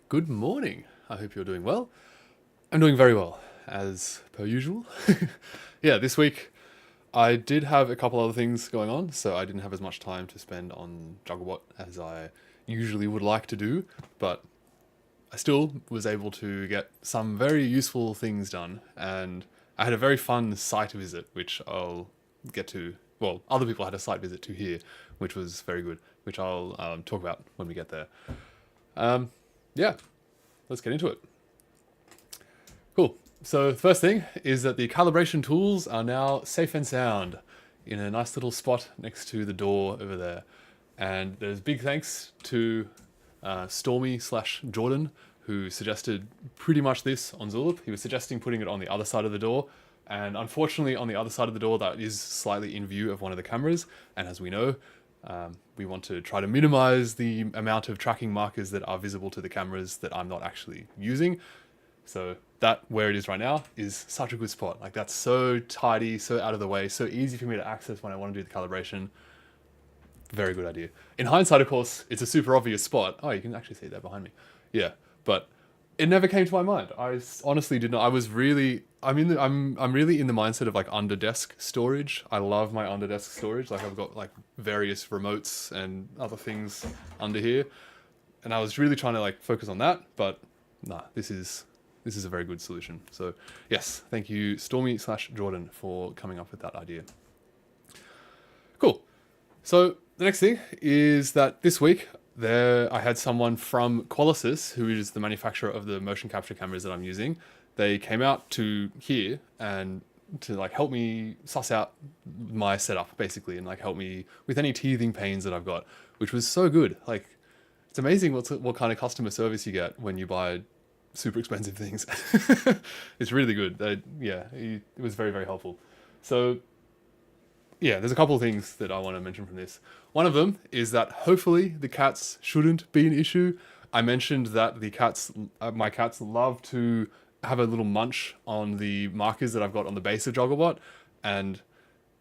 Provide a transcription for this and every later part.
Good morning. I hope you're doing well. I'm doing very well, as per usual. Yeah, this week I did have a couple other things going on, so I didn't have as much time to spend on Jugglebot as I usually would like to do, but I still was able to get some very useful things done, and I had a very fun site visit, which I'll get to. Well, other people had a site visit to here, which was very good, which I'll talk about when we get there. Yeah, let's get into it. Cool. So the first thing is that the calibration tools are now safe and sound in a nice little spot next to the door over there. And there's big thanks to Stormy/Jordan, who suggested pretty much this on Zulip. He was suggesting putting it on the other side of the door. And unfortunately, on the other side of the door, that is slightly in view of one of the cameras. And as we know, we want to try to minimize the amount of tracking markers that are visible to the cameras that I'm not actually using. So that, where it is right now, is such a good spot. Like, that's so tidy, so out of the way, so easy for me to access when I want to do the calibration. Very good idea. In hindsight, of course, it's a super obvious spot. Oh, you can actually see that behind me. Yeah, but it never came to my mind. I honestly did not. I was really, I'm really in the mindset of like under desk storage. I love my under desk storage. Like, I've got like various remotes and other things under here, and I was really trying to like focus on that. But nah, this is a very good solution. So yes, thank you Stormy/Jordan for coming up with that idea. Cool. So the next thing is that this week I had someone from Qualisys, who is the manufacturer of the motion capture cameras that I'm using. They came out to here and to like help me suss out my setup basically, and like help me with any teething pains that I've got, which was so good. Like, it's amazing what kind of customer service you get when you buy super expensive things. It's really good. It was very, very helpful. So yeah, there's a couple of things that I want to mention from this. One of them is that hopefully the cats shouldn't be an issue. I mentioned that my cats love to have a little munch on the markers that I've got on the base of Jugglebot, and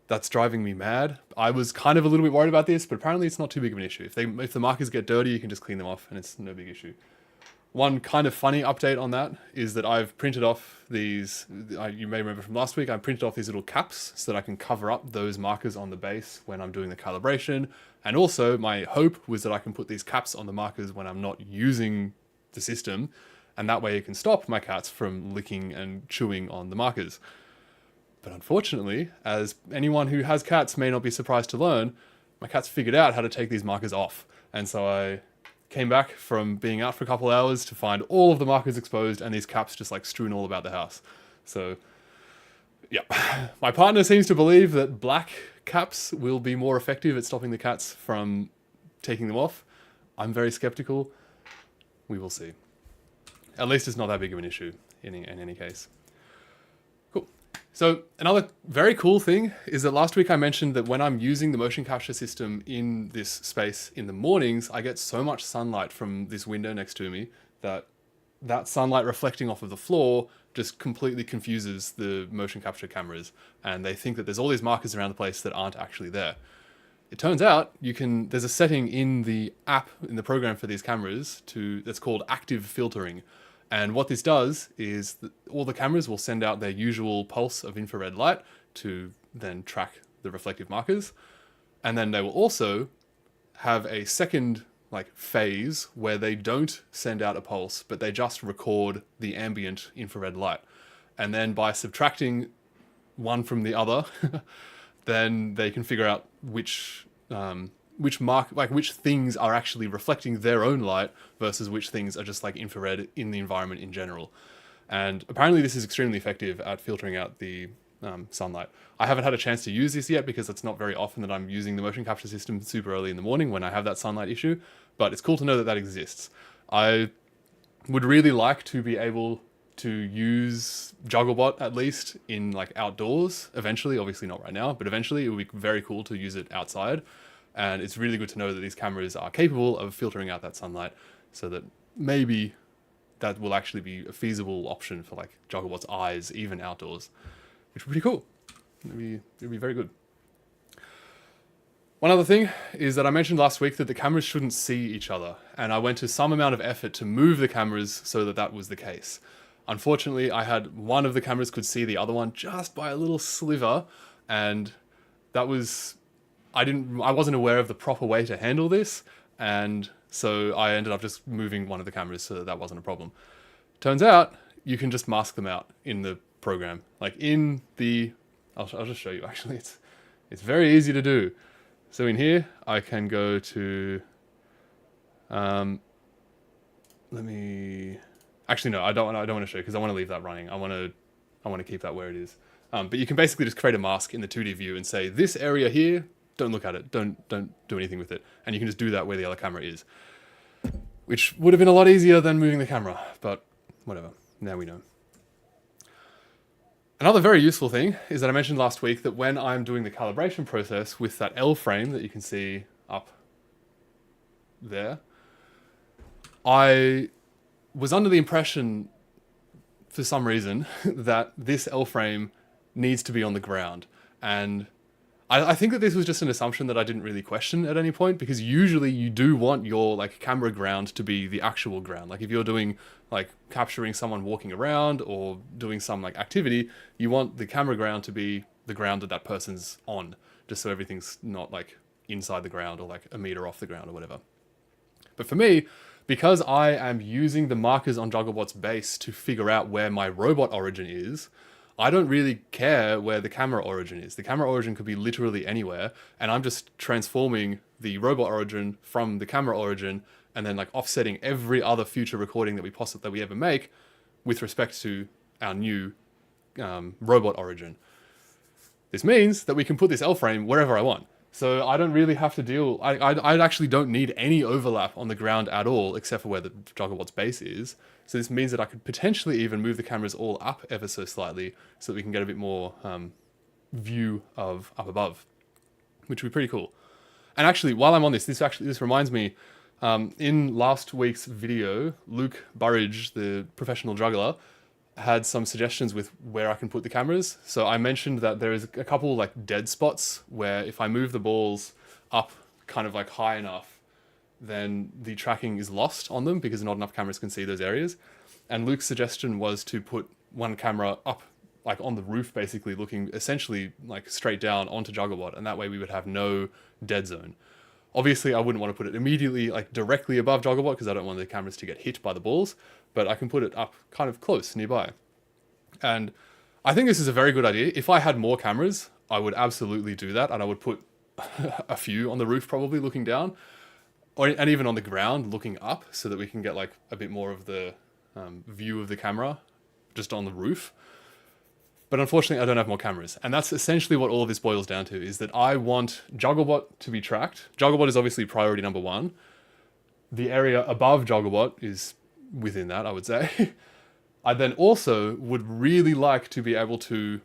that's driving me mad. I was kind of a little bit worried about this, but apparently it's not too big of an issue. If the markers get dirty, you can just clean them off, and it's no big issue. One kind of funny update on that is that I've printed off these, you may remember from last week, I printed off these little caps so that I can cover up those markers on the base when I'm doing the calibration. And also my hope was that I can put these caps on the markers when I'm not using the system, and that way it can stop my cats from licking and chewing on the markers. But unfortunately, as anyone who has cats may not be surprised to learn, my cats figured out how to take these markers off. And so I came back from being out for a couple hours to find all of the markers exposed and these caps just like strewn all about the house. So yeah, my partner seems to believe that black caps will be more effective at stopping the cats from taking them off. I'm very skeptical. We will see. At least it's not that big of an issue in any case. Cool. So another very cool thing is that last week I mentioned that when I'm using the motion capture system in this space in the mornings, I get so much sunlight from this window next to me that sunlight reflecting off of the floor just completely confuses the motion capture cameras, and they think that there's all these markers around the place that aren't actually there. It turns out there's a setting in the app, in the program for these cameras that's called active filtering. And what this does is that all the cameras will send out their usual pulse of infrared light to then track the reflective markers. And then they will also have a second phase where they don't send out a pulse, but they just record the ambient infrared light. And then by subtracting one from the other, then they can figure out which things are actually reflecting their own light versus which things are just like infrared in the environment in general. And apparently this is extremely effective at filtering out the sunlight. I haven't had a chance to use this yet because it's not very often that I'm using the motion capture system super early in the morning when I have that sunlight issue, but it's cool to know that that exists. I would really like to be able to use Jugglebot at least in like outdoors eventually, obviously not right now, but eventually it would be very cool to use it outside. And it's really good to know that these cameras are capable of filtering out that sunlight, so that maybe that will actually be a feasible option for like Jugglebot's eyes, even outdoors, which would be cool. It'd be very good. One other thing is that I mentioned last week that the cameras shouldn't see each other, and I went to some amount of effort to move the cameras so that that was the case. Unfortunately, I had one of the cameras could see the other one just by a little sliver, and that was... I wasn't aware of the proper way to handle this, and so I ended up just moving one of the cameras so that that wasn't a problem. Turns out, you can just mask them out in the program. Like in the... I'll just show you actually, it's very easy to do. So in here, I can go to, let me, actually no, I don't want to show you because I want to leave that running. I want to keep that where it is. But you can basically just create a mask in the 2D view and say, this area here, don't look at it, don't do anything with it. And you can just do that where the other camera is. Which would have been a lot easier than moving the camera, but whatever, now we know. Another very useful thing is that I mentioned last week that when I'm doing the calibration process with that L frame that you can see up there, I was under the impression, for some reason, that this L frame needs to be on the ground. And I think that this was just an assumption that I didn't really question at any point, because usually you do want your like camera ground to be the actual ground. Like if you're doing like capturing someone walking around or doing some like activity, you want the camera ground to be the ground that that person's on, just so everything's not like inside the ground or like a meter off the ground or whatever. But for me, because I am using the markers on Jugglebot's base to figure out where my robot origin is, I don't really care where the camera origin is. The camera origin could be literally anywhere, and I'm just transforming the robot origin from the camera origin and then like offsetting every other future recording that we ever make with respect to our new robot origin. This means that we can put this L frame wherever I want. So I don't really have to deal... I actually don't need any overlap on the ground at all, except for where the Jugglebot's base is. So this means that I could potentially even move the cameras all up ever so slightly so that we can get a bit more view of up above, which would be pretty cool. And actually, while I'm on this reminds me, in last week's video, Luke Burridge, the professional juggler, had some suggestions with where I can put the cameras. So I mentioned that there is a couple like dead spots where if I move the balls up kind of like high enough, then the tracking is lost on them because not enough cameras can see those areas. And Luke's suggestion was to put one camera up like on the roof, basically looking essentially like straight down onto Jugglebot, and that way we would have no dead zone. Obviously, I wouldn't want to put it immediately like directly above Jugglebot because I don't want the cameras to get hit by the balls, but I can put it up kind of close nearby. And I think this is a very good idea. If I had more cameras, I would absolutely do that, and I would put a few on the roof probably looking down, and even on the ground looking up so that we can get like a bit more of the view of the camera just on the roof. But unfortunately, I don't have more cameras. And that's essentially what all of this boils down to, is that I want Jugglebot to be tracked. Jugglebot is obviously priority number one. The area above Jugglebot is within that, I would say. I then also would really like to be able to...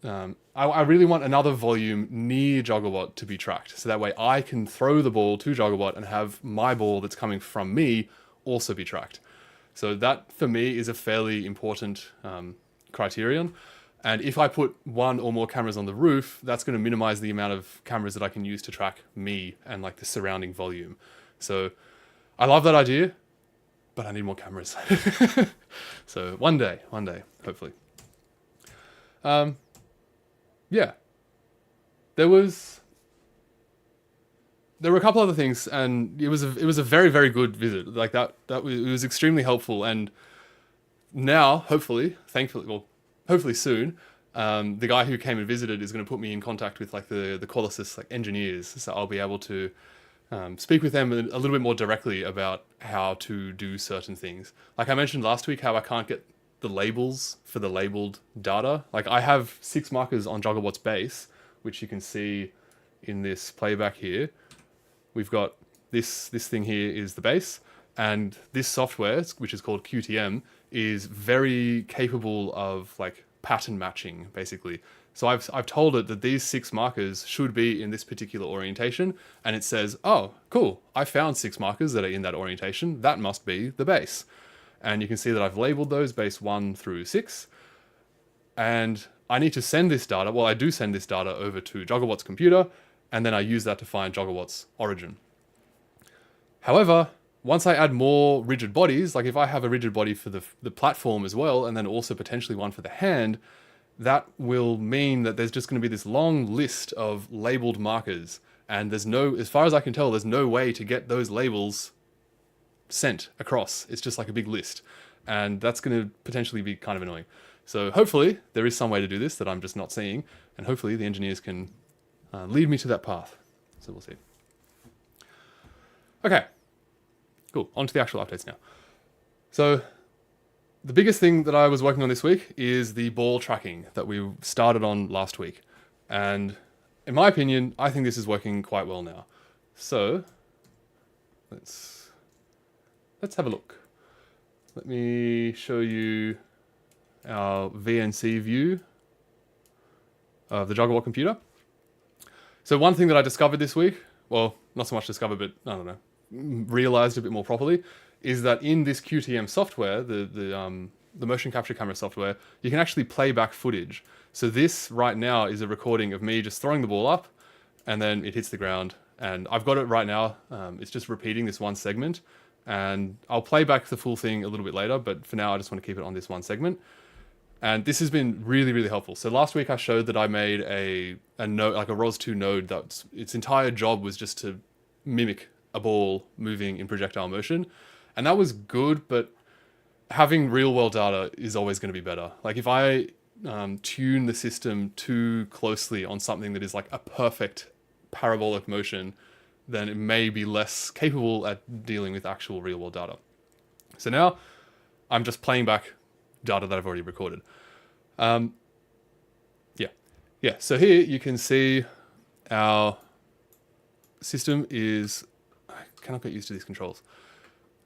I really want another volume near Jugglebot to be tracked. So that way I can throw the ball to Jugglebot and have my ball that's coming from me also be tracked. So that, for me, is a fairly important criterion. And if I put one or more cameras on the roof, that's going to minimize the amount of cameras that I can use to track me and like the surrounding volume. So I love that idea, but I need more cameras. So one day, hopefully. Yeah. There were a couple other things, and it was a very, very good visit. Like it was extremely helpful, and now, hopefully, thankfully, well, hopefully soon, the guy who came and visited is going to put me in contact with like the Qualisys like engineers, so I'll be able to speak with them a little bit more directly about how to do certain things. Like I mentioned last week, how I can't get the labels for the labeled data. Like I have 6 markers on Jugglebot's base, which you can see in this playback here. We've got this thing here is the base, and this software, which is called QTM, is very capable of like pattern matching, basically. So I've told it that these 6 markers should be in this particular orientation, and it says, oh, cool, I found 6 markers that are in that orientation, that must be the base. And you can see that I've labeled those base 1 through 6, and I need to send this data, well, I do send this data over to Jugglebot's computer, and then I use that to find Jugglebot's origin. However, once I add more rigid bodies, like if I have a rigid body for the platform as well, and then also potentially one for the hand, that will mean that there's just going to be this long list of labeled markers. And there's no, as far as I can tell, there's no way to get those labels sent across. It's just like a big list. And that's going to potentially be kind of annoying. So hopefully there is some way to do this that I'm just not seeing. And hopefully the engineers can lead me to that path. So we'll see. Okay, cool. On to the actual updates now. So the biggest thing that I was working on this week is the ball tracking that we started on last week. And in my opinion, I think this is working quite well now. So let's have a look. Let me show you our VNC view of the Jugglebot computer. So one thing that I discovered this week, well, not so much discovered, but I don't know, realized a bit more properly, is that in this QTM software, the motion capture camera software, you can actually play back footage. So this right now is a recording of me just throwing the ball up, and then it hits the ground. And I've got it right now. It's just repeating this one segment, and I'll play back the full thing a little bit later, but for now I just want to keep it on this one segment. And this has been really, really helpful. So last week I showed that I made a node, like a ROS2 node, that its entire job was just to mimic a ball moving in projectile motion. And that was good, but having real world data is always going to be better. Like if I tune the system too closely on something that is like a perfect parabolic motion, then it may be less capable at dealing with actual real world data. So now I'm just playing back data that I've already recorded. Yeah. So here you can see our system is, I cannot get used to these controls.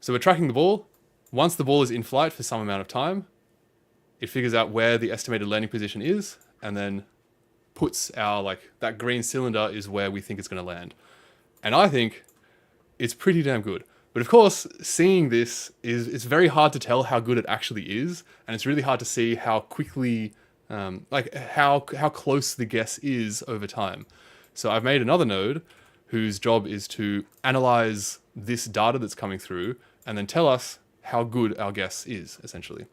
So we're tracking the ball. Once the ball is in flight for some amount of time, it figures out where the estimated landing position is, and then puts our, like, that green cylinder is where we think it's going to land. And I think it's pretty damn good. But of course, seeing this it's very hard to tell how good it actually is, and it's really hard to see how quickly, like how close the guess is over time. So I've made another node whose job is to analyze this data that's coming through and then tell us how good our guess is, essentially.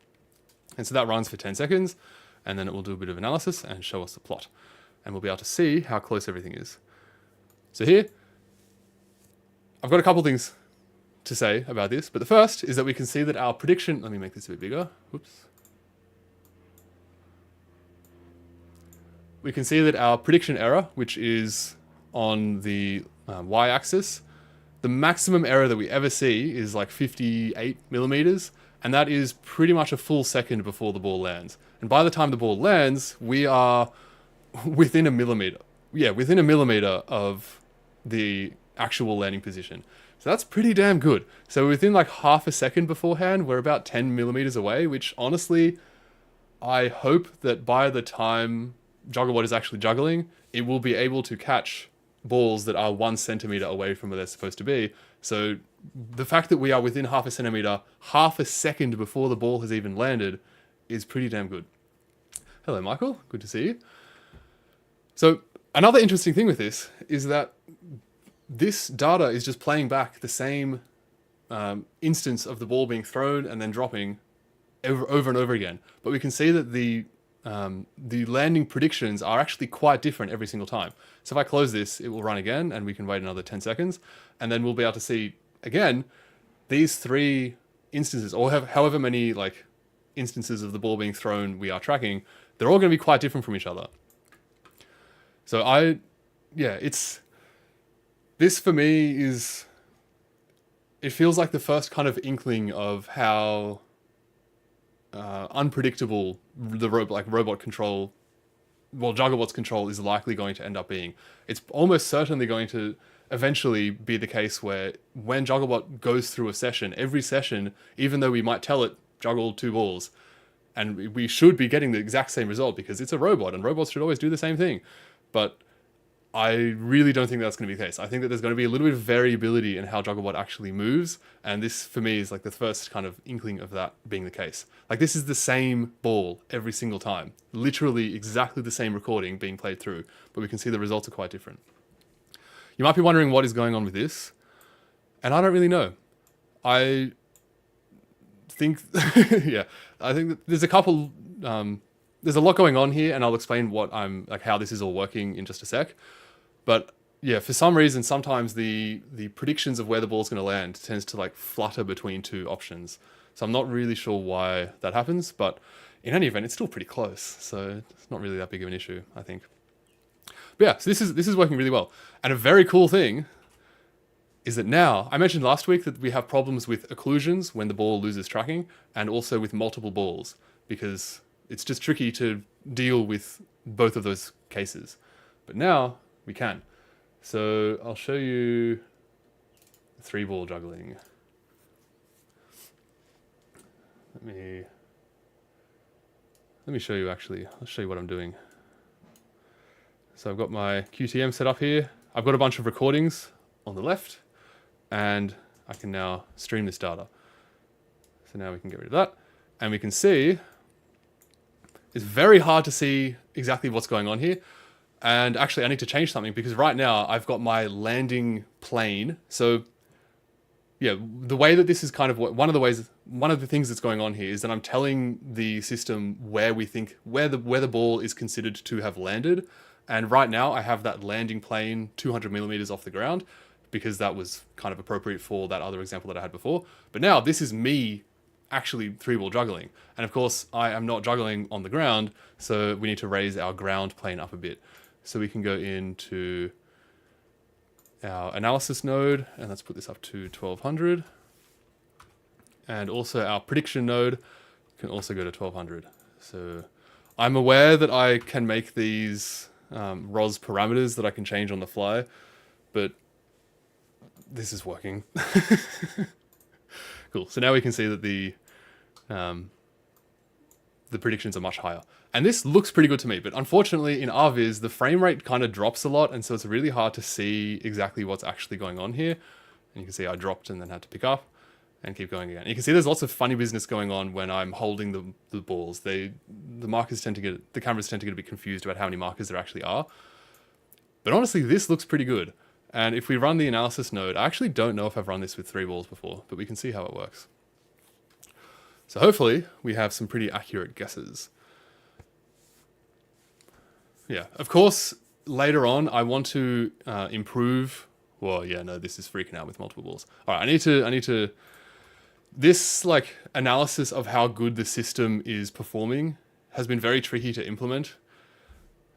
And so that runs for 10 seconds, and then it will do a bit of analysis and show us the plot. And we'll be able to see how close everything is. So here, I've got a couple things to say about this, but the first is that we can see that our prediction, let me make this a bit bigger, whoops. We can see that our prediction error, which is on the y-axis, the maximum error that we ever see is like 58 millimeters, and that is pretty much a full second before the ball lands. And by the time the ball lands, we are within a millimeter. Yeah, within a millimeter of the actual landing position. So that's pretty damn good. So within like half a second beforehand, we're about 10 millimeters away, which honestly, I hope that by the time Jugglebot is actually juggling, it will be able to catch balls that are 1 centimeter away from where they're supposed to be. So the fact that we are within half a centimeter, half a second before the ball has even landed, is pretty damn good. Hello, Michael. Good to see you. So another interesting thing with this is that this data is just playing back the same instance of the ball being thrown and then dropping over and over again. But we can see that the landing predictions are actually quite different every single time. So if I close this, it will run again, and we can wait another 10 seconds, and then we'll be able to see again these 3 instances, or however many like instances of the ball being thrown we are tracking. They're all going to be quite different from each other. So this for me is, it feels like the first kind of inkling of how unpredictable the robot control, well, Jugglebot's control is likely going to end up being. It's almost certainly going to eventually be the case where when Jugglebot goes through a session, every session, even though we might tell it juggle 2 balls, and we should be getting the exact same result because it's a robot and robots should always do the same thing. But I really don't think that's going to be the case. I think that there's going to be a little bit of variability in how Jugglebot actually moves, and this, for me, is like the first kind of inkling of that being the case. Like, this is the same ball every single time. Literally exactly the same recording being played through, but we can see the results are quite different. You might be wondering what is going on with this, and I don't really know. I think, yeah, I think that there's a couple, there's a lot going on here, and I'll explain how this is all working in just a sec. But yeah, for some reason, sometimes the predictions of where the ball's going to land tends to like flutter between two options. So I'm not really sure why that happens, but in any event, it's still pretty close. So it's not really that big of an issue, I think. But yeah, so this is working really well. And a very cool thing is that now, I mentioned last week that we have problems with occlusions when the ball loses tracking, and also with multiple balls, because it's just tricky to deal with both of those cases. But now we can. So I'll show you 3-ball juggling. Let me show you actually. I'll show you what I'm doing. So I've got my QTM set up here. I've got a bunch of recordings on the left, and I can now stream this data. So now we can get rid of that. And we can see it's very hard to see exactly what's going on here. And actually I need to change something, because right now I've got my landing plane. So yeah, the way that this is kind of one of the things that's going on here is that I'm telling the system where the ball is considered to have landed. And right now I have that landing plane 200 millimeters off the ground, because that was kind of appropriate for that other example that I had before. But now this is me actually 3-ball juggling. And of course I am not juggling on the ground, so we need to raise our ground plane up a bit. So we can go into our analysis node, and let's put this up to 1200. And also our prediction node can also go to 1200. So I'm aware that I can make these ROS parameters that I can change on the fly, but this is working. Cool. So now we can see that the predictions are much higher. And this looks pretty good to me, but unfortunately in RViz, the frame rate kind of drops a lot, and so it's really hard to see exactly what's actually going on here. And you can see I dropped and then had to pick up and keep going again. You can see there's lots of funny business going on when I'm holding the balls. The cameras tend to get a bit confused about how many markers there actually are. But honestly, this looks pretty good. And if we run the analysis node, I actually don't know if I've run this with 3 balls before, but we can see how it works. So hopefully we have some pretty accurate guesses. Yeah, of course, later on, I want to improve. Well, yeah, no, this is freaking out with multiple balls. All right, I need to, this like analysis of how good the system is performing has been very tricky to implement.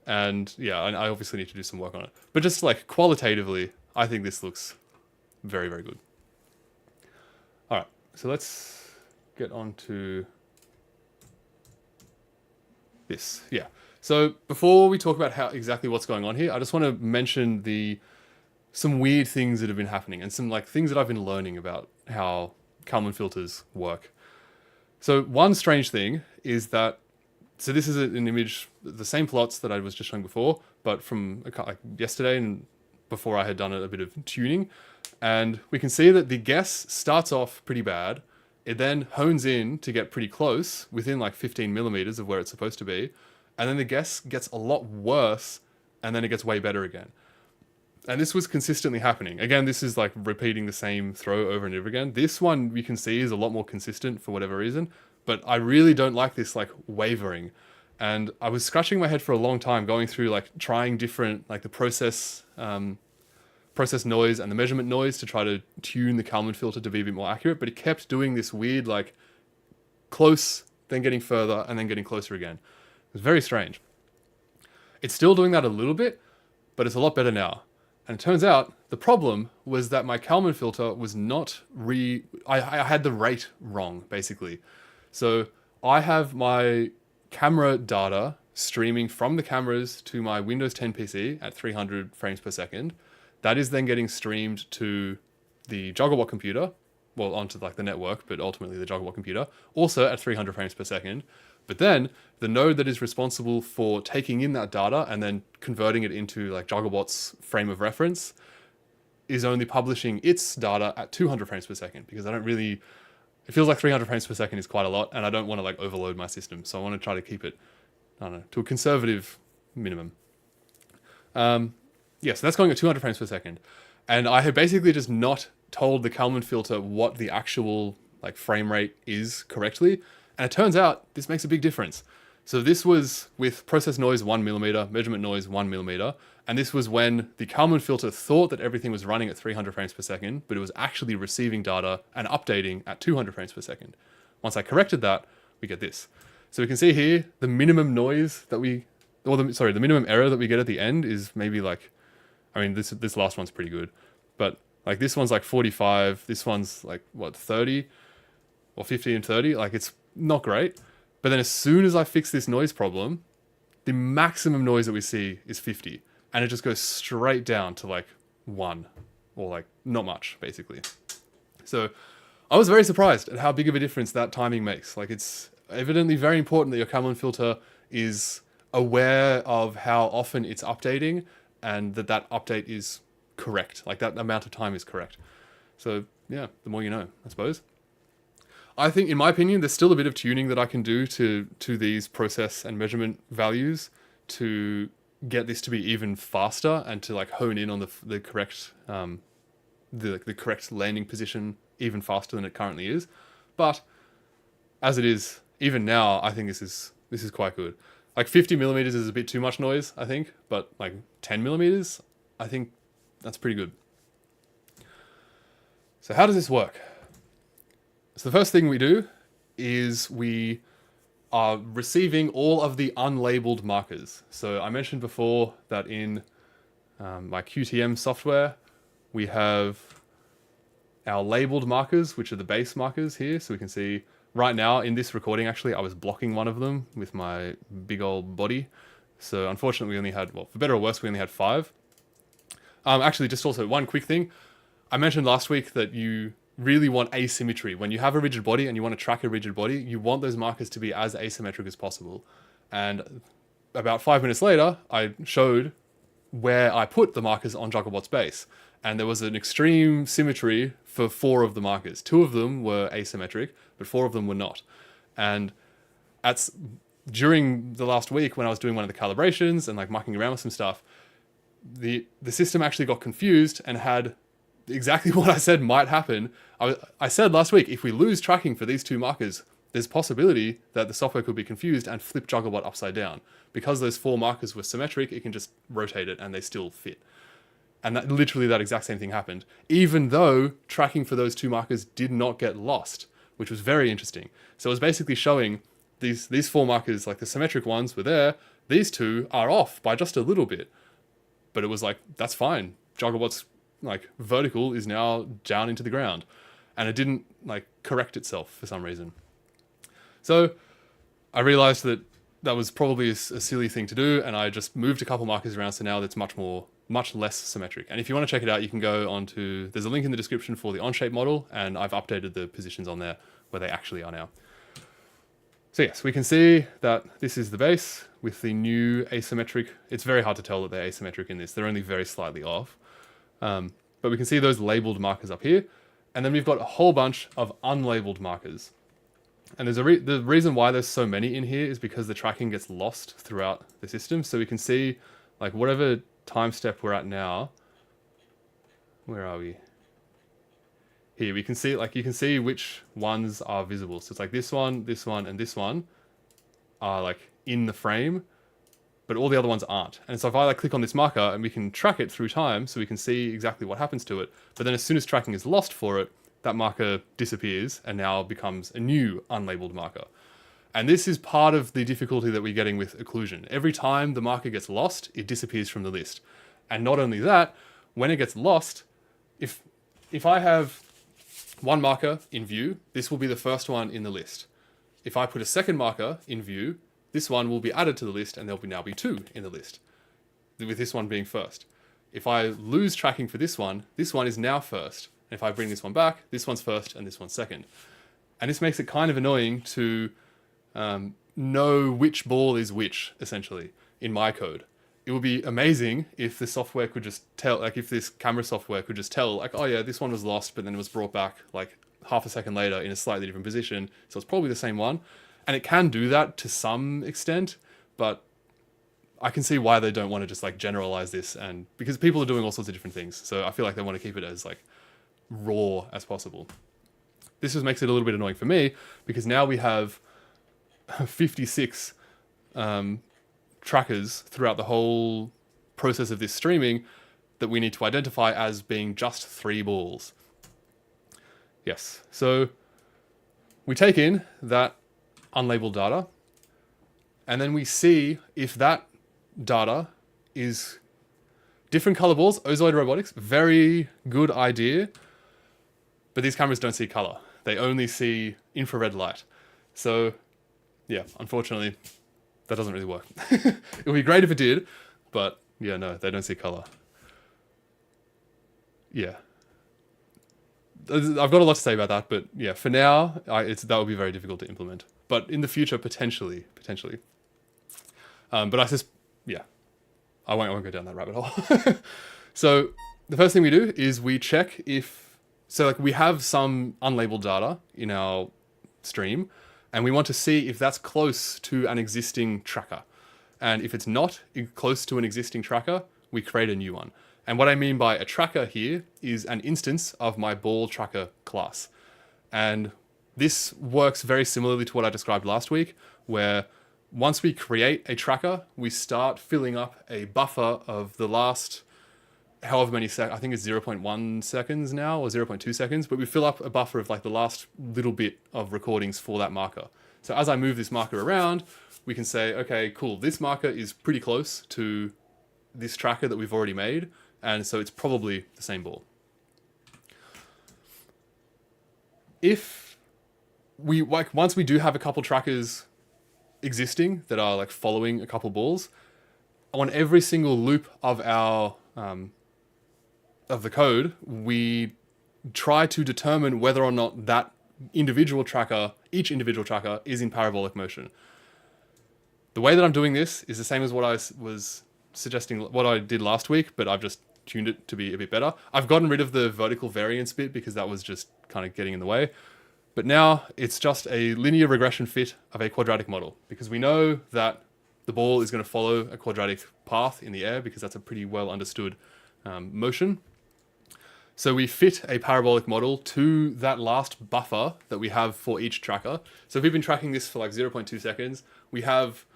And yeah, I obviously need to do some work on it. But just like qualitatively, I think this looks very, very good. All right, so let's get on to this. Yeah. So before we talk about exactly what's going on here, I just want to mention some weird things that have been happening, and some like things that I've been learning about how Kalman filters work. So one strange thing is that, so this is an image, the same plots that I was just showing before, but from like yesterday and before I had done a bit of tuning. And we can see that the guess starts off pretty bad. It then hones in to get pretty close, within like 15 millimeters of where it's supposed to be. And then the guess gets a lot worse, and then it gets way better again. And this was consistently happening. Again, this is like repeating the same throw over and over again. This one we can see is a lot more consistent for whatever reason, but I really don't like this like wavering. And I was scratching my head for a long time, going through like trying different, like the process noise and the measurement noise to try to tune the Kalman filter to be a bit more accurate, but it kept doing this weird like close, then getting further, and then getting closer again. It was very strange. It's still doing that a little bit, but it's a lot better now. And it turns out the problem was that my Kalman filter was not I had the rate wrong, basically. So I have my camera data streaming from the cameras to my Windows 10 PC at 300 frames per second. That is then getting streamed to the Jugglebot computer, well, onto like the network, but ultimately the Jugglebot computer, also at 300 frames per second. But then the node that is responsible for taking in that data and then converting it into like Jugglebot's frame of reference is only publishing its data at 200 frames per second, because it feels like 300 frames per second is quite a lot, and I don't want to like overload my system. So I want to try to keep it, I don't know, to a conservative minimum. Yes, that's going at 200 frames per second. And I had basically just not told the Kalman filter what the actual like frame rate is correctly. And it turns out this makes a big difference. So this was with process noise 1mm, measurement noise 1mm. And this was when the Kalman filter thought that everything was running at 300 frames per second, but it was actually receiving data and updating at 200 frames per second. Once I corrected that, we get this. So we can see here, the minimum noise that the minimum error that we get at the end is maybe like, I mean, this last one's pretty good, but like this one's like 45, this one's like, what, 30 or 50 and 30? Like it's not great. But then as soon as I fix this noise problem, the maximum noise that we see is 50. And it just goes straight down to like 1 or like not much, basically. So I was very surprised at how big of a difference that timing makes. Like it's evidently very important that your Kalman filter is aware of how often it's updating and that update is correct. Like that amount of time is correct. So yeah, the more you know, I suppose. I think, in my opinion, there's still a bit of tuning that I can do to these process and measurement values to get this to be even faster and to like hone in on the correct the correct landing position even faster than it currently is. But as it is, even now, I think this is quite good. Like 50mm is a bit too much noise, I think, but like 10mm, I think that's pretty good. So how does this work? So the first thing we do is we are receiving all of the unlabeled markers. So I mentioned before that in my QTM software, we have our labeled markers, which are the base markers here. So we can see right now in this recording, actually, I was blocking one of them with my big old body. So unfortunately, we only had, well, for better or worse, we only had 5. Actually, just also one quick thing. I mentioned last week that you really want asymmetry. When you have a rigid body and you want to track a rigid body, you want those markers to be as asymmetric as possible. And about 5 minutes later, I showed where I put the markers on Jugglebot's base. And there was an extreme symmetry for 4 of the markers. 2 of them were asymmetric, but 4 of them were not. And during the last week when I was doing one of the calibrations and like mucking around with some stuff, the system actually got confused and had exactly what I said might happen. I said last week, if we lose tracking for these 2 markers, there's possibility that the software could be confused and flip Jugglebot upside down. Because those 4 markers were symmetric, it can just rotate it and they still fit. And literally that exact same thing happened, even though tracking for those 2 markers did not get lost, which was very interesting. So it was basically showing these 4 markers, like the symmetric ones were there, these 2 are off by just a little bit. But it was like, that's fine. Jugglebot's like vertical is now down into the ground, and it didn't like correct itself for some reason. So I realized that was probably a silly thing to do, and I just moved a couple markers around, so now that's much less symmetric. And if you want to check it out, you can go onto, there's a link in the description for the Onshape model, and I've updated the positions on there where they actually are now. So yes, we can see that this is the base with the new asymmetric. It's very hard to tell that they're asymmetric in this. They're only very slightly off. But we can see those labeled markers up here. And then we've got a whole bunch of unlabeled markers. And there's the reason why there's so many in here is because the tracking gets lost throughout the system. So we can see like whatever time step we're at now. Where are we? Here we can see, like you can see which ones are visible. So it's like this one, and this one are like in the frame, but all the other ones aren't. And so if I like click on this marker and we can track it through time, so we can see exactly what happens to it. But then as soon as tracking is lost for it, that marker disappears and now becomes a new unlabeled marker. And this is part of the difficulty that we're getting with occlusion. Every time the marker gets lost, it disappears from the list. And not only that, when it gets lost, if I have one marker in view, this will be the first one in the list. If I put a second marker in view, this one will be added to the list and there'll now be 2 in the list, with this one being first. If I lose tracking for this one is now first. And if I bring this one back, this one's first and this one's second. And this makes it kind of annoying to know which ball is which, essentially, in my code. It would be amazing if the software could just tell, like if this camera software could just tell, like, oh yeah, this one was lost, but then it was brought back like half a second later in a slightly different position. So it's probably the same one. And it can do that to some extent, but I can see why they don't want to just like generalize this, and because people are doing all sorts of different things. So I feel like they want to keep it as like raw as possible. This just makes it a little bit annoying for me because now we have 56 trackers throughout the whole process of this streaming that we need to identify as being just 3 balls. Yes, so we take in that unlabeled data, and then we see if that data is different color balls. Ozoid robotics, very good idea, but these cameras don't see color. They only see infrared light. So yeah, unfortunately, that doesn't really work. It would be great if it did, but yeah, no, they don't see color. Yeah. I've got a lot to say about that, but yeah, for now, that would be very difficult to implement. But in the future, potentially. But yeah, I won't go down that rabbit hole. So the first thing we do is we check if, so like we have some unlabeled data in our stream, and we want to see if that's close to an existing tracker. And if it's not close to an existing tracker, we create a new one. And what I mean by a tracker here is an instance of my ball tracker class. And this works very similarly to what I described last week, where once we create a tracker, we start filling up a buffer of the last however many I think it's 0.1 seconds now, or 0.2 seconds, but we fill up a buffer of like the last little bit of recordings for that marker. So as I move this marker around, we can say, okay, cool, this marker is pretty close to this tracker that we've already made, and so it's probably the same ball. If we, like, once we do have a couple trackers existing that are like following a couple balls, on every single loop of our of the code, we try to determine whether or not that individual tracker, each individual tracker, is in parabolic motion. The way that I'm doing this is the same as what I was suggesting, what I did last week, but I've just tuned it to be a bit better. I've gotten rid of the vertical variance bit because that was just kind of getting in the way. But now it's just a linear regression fit of a quadratic model, because we know that the ball is going to follow a quadratic path in the air because that's a pretty well understood motion. So we fit a parabolic model to that last buffer that we have for each tracker. So if we've been tracking this for like 0.2 seconds, we have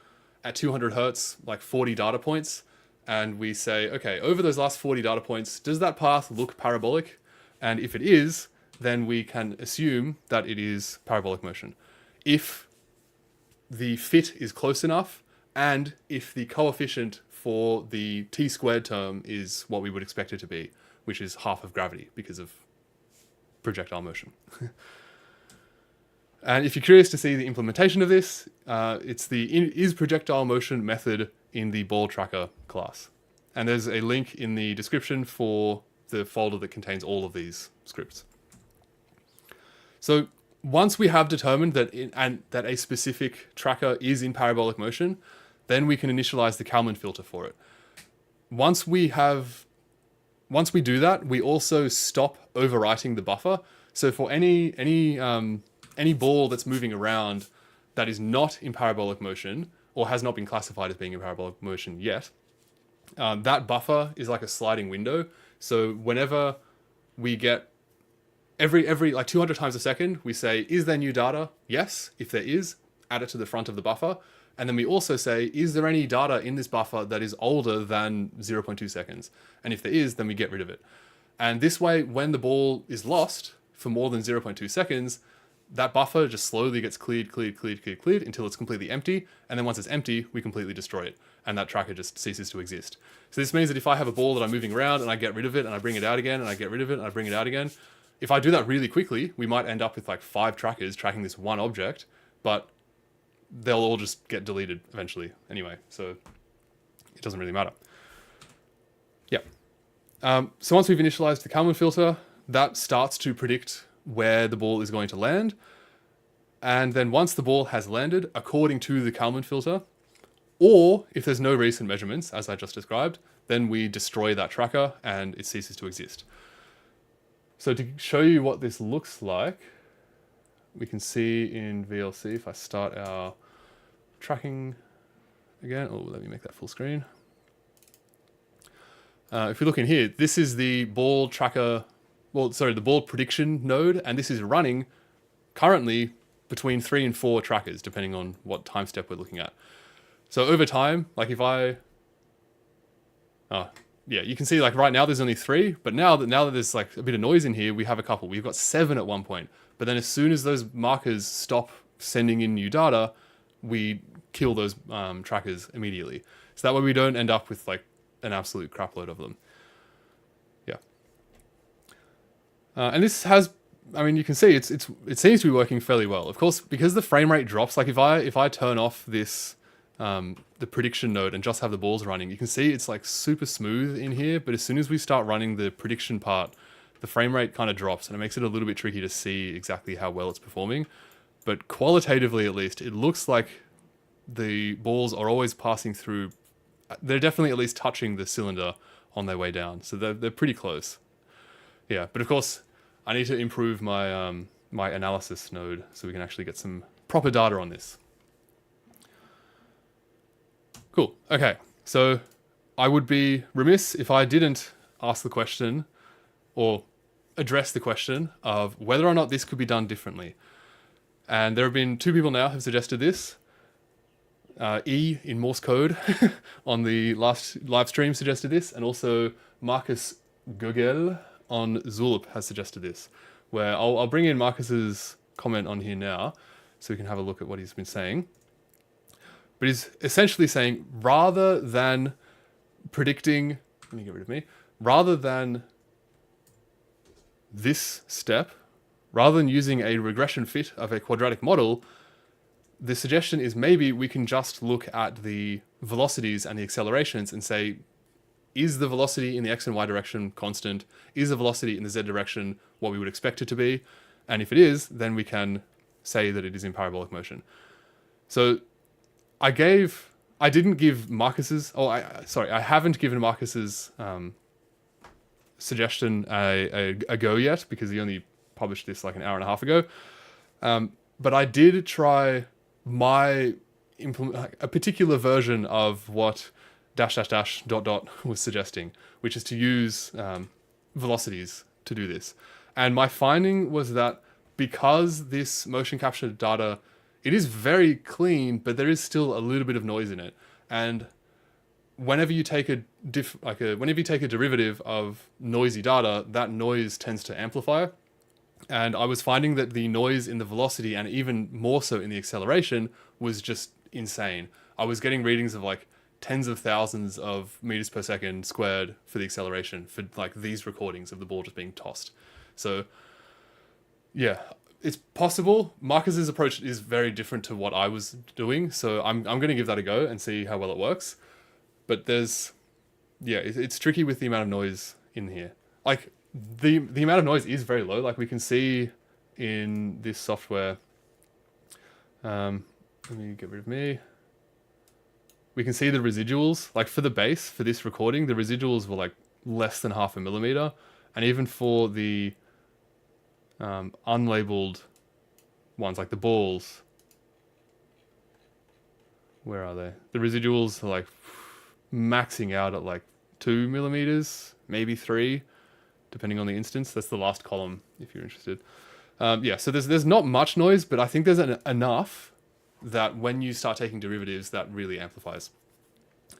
at 200 hertz like 40 data points, and we say, okay, over those last 40 data points, does that path look parabolic? And if it is, then we can assume that it is parabolic motion. If the fit is close enough, and if the coefficient for the t-squared term is what we would expect it to be, which is half of gravity because of projectile motion. And if you're curious to see the implementation of this, it's the is projectile motion method in the ball tracker class. And there's a link in the description for the folder that contains all of these scripts. So once we have determined that that a specific tracker is in parabolic motion, then we can initialize the Kalman filter for it. Once we do that, we also stop overwriting the buffer. So for any ball that's moving around that is not in parabolic motion, or has not been classified as being in parabolic motion yet, that buffer is like a sliding window. So whenever we get every like 200 times a second, we say, is there new data? Yes. If there is, add it to the front of the buffer. And then we also say, is there any data in this buffer that is older than 0.2 seconds? And if there is, then we get rid of it. And this way, when the ball is lost for more than 0.2 seconds, that buffer just slowly gets cleared until it's completely empty. And then once it's empty, we completely destroy it. And that tracker just ceases to exist. So this means that if I have a ball that I'm moving around and I get rid of it and I bring it out again and I get rid of it and I bring it out again, if I do that really quickly, we might end up with like 5 trackers tracking this one object, but they'll all just get deleted eventually anyway, so it doesn't really matter. Yeah. So once we've initialized the Kalman filter, that starts to predict where the ball is going to land. And then once the ball has landed, according to the Kalman filter, or if there's no recent measurements, as I just described, then we destroy that tracker and it ceases to exist. So to show you what this looks like, we can see in VLC, if I start our tracking again. Oh, let me make that full screen. If we look in here, this is the ball tracker, well, sorry, the ball prediction node, and this is running currently between 3 and 4 trackers, depending on what time step we're looking at. So over time, like if I, yeah, you can see like right now there's only 3, but now that there's like a bit of noise in here, we have a couple. We've got 7 at one point, but then as soon as those markers stop sending in new data, we kill those trackers immediately. So that way we don't end up with like an absolute crapload of them. Yeah. And this has, I mean, you can see it seems to be working fairly well. Of course, because the frame rate drops, like if I turn off this, the prediction node and just have the balls running, you can see it's like super smooth in here, but as soon as we start running the prediction part, the frame rate kind of drops and it makes it a little bit tricky to see exactly how well it's performing. But qualitatively, at least, it looks like the balls are always passing through. They're definitely at least touching the cylinder on their way down. So they're pretty close. Yeah, but of course, I need to improve my, my analysis node so we can actually get some proper data on this. Cool. Okay, so I would be remiss if I didn't ask the question or address the question of whether or not this could be done differently. And there have been 2 people now who've suggested this. E in Morse code on the last live stream suggested this, and also Marcus Gugel on Zulip has suggested this, where I'll bring in Marcus's comment on here now so we can have a look at what he's been saying. But he's essentially saying, rather than predicting, let me get rid of me, rather than this step, rather than using a regression fit of a quadratic model, the suggestion is maybe we can just look at the velocities and the accelerations and say, is the velocity in the x and y direction constant? Is the velocity in the z direction what we would expect it to be? And if it is, then we can say that it is in parabolic motion. So I didn't give Marcus's, I haven't given Marcus's suggestion a go yet, because he only published this like an hour and a half ago. But I did try a particular version of what ... was suggesting, which is to use velocities to do this. And my finding was that because this motion capture data, it is very clean, but there is still a little bit of noise in it. And whenever you take whenever you take a derivative of noisy data, that noise tends to amplify. And I was finding that the noise in the velocity, and even more so in the acceleration, was just insane. I was getting readings of like tens of thousands of meters per second squared for the acceleration for like these recordings of the ball just being tossed. So yeah, it's possible. Marcus's approach is very different to what I was doing, so I'm going to give that a go and see how well it works. But there's, yeah, it's tricky with the amount of noise in here. Like the amount of noise is very low. Like we can see in this software. Let me get rid of me. We can see the residuals. Like for the bass for this recording, the residuals were like less than 0.5 millimeter, and even for the unlabeled ones, like the balls, where are they? The residuals are like maxing out at like 2 millimeters, maybe 3, depending on the instance. That's the last column if you're interested. Yeah, so there's not much noise, but I think there's enough that when you start taking derivatives, that really amplifies.